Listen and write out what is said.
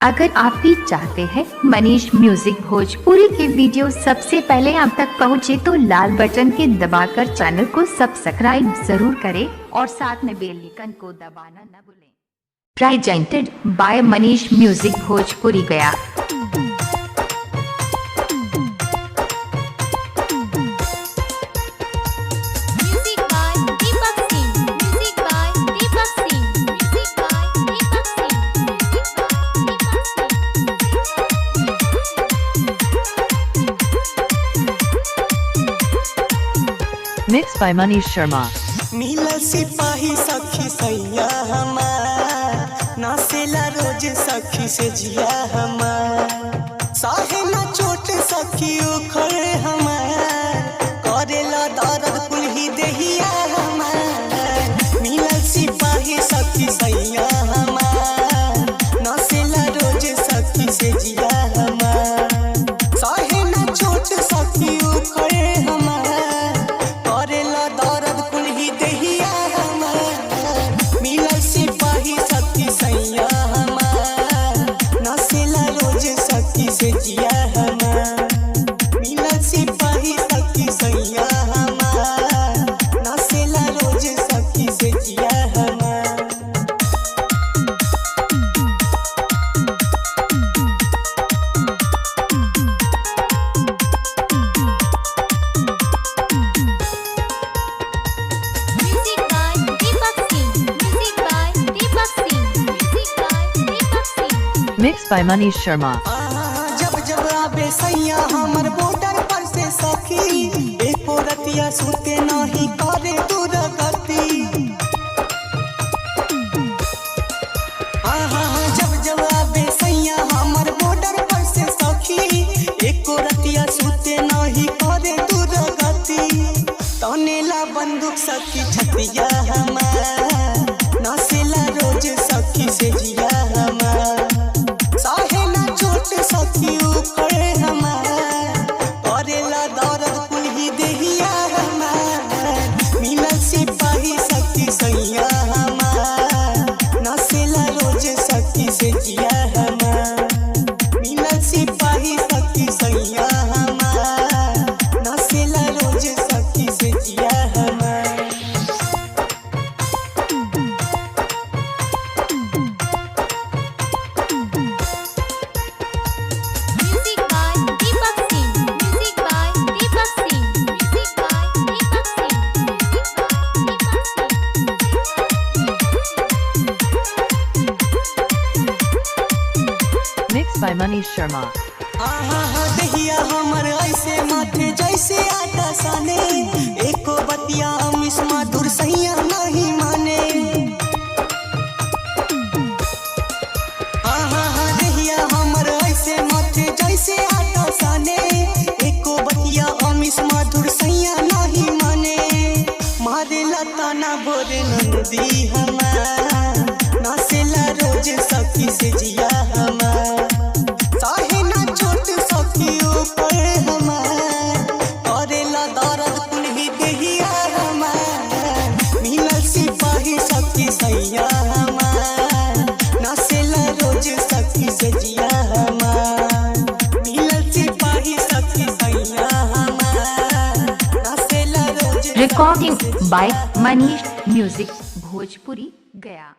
अगर आप भी चाहते हैं मनीष म्यूजिक भोजपुरी के वीडियो सबसे पहले आप तक पहुंचे तो लाल बटन के दबाकर चैनल को सब्सक्राइब जरूर करें और साथ में बेल आइकन को दबाना न भूलें। Presented by Manish music Bhojpuri गया। Mixed by Manish Sharma. मिलल सिपाही सखी सैया हमार, नासेला रोज सखी से जिया हमार, साहे ना चोट सखी उखड़े हमार, करेला दर्द कुल्ही देहिया हमार। मिलल सिपाही सखी सैया हमार, नासेला रोज सखी से जिया हमार, साहे ना चोट सखी उखड़े हमार, से जिया हमार। मिलल सिपाही सखी सैया हमार, नासेला रोज सखी से जिया हमार। Mixed by Manish Sharma. सैया हमर बॉर्डर पर से सखी, एको रतिया सुते नहीं करे दूर गति। जब आबे सैया हमर बॉर्डर पर से सखी, एको रतिया सुते नहीं करे दूर गति। तनेला बंदूक सखी छतिया हमार, नासेला रोज सखी से जिया हमार, साहे ना चोट सखी उखड़े हमार, करेला दर्द कुल्ही देहिया हमार। मिलल सिपाही सखी सैया हमार, नासेला रोज सखी से जिया हमार। मिलल सिपाही सखी सैया हमार, नासेला रोज सखी से जिया हमार। Mixed by Manish Sharma. दहिया हमर ऐसे माथे जैसे आटा साने, एको बतिया अमिस मधुर सैया नहीं माने। दहिया हमर ऐसे माथे जैसे आटा साने, एको बतिया अमिस मधुर सैया नहीं माने। मारेला ताना भोरे नंदी हमार, नासेला रोज सखी से जिया हमार, साहे ना चोट सखी ऊपर हमार, करेला दर्द कुल्ही देहिया हमार। मिलल सिपाही सखी सैया हमार, नासेला रोज सखी से जिया हमार। मिलल सिपाही सखी सैया हमार, नासेला रोज। Recording by Manish music Bhojpuri Gaya.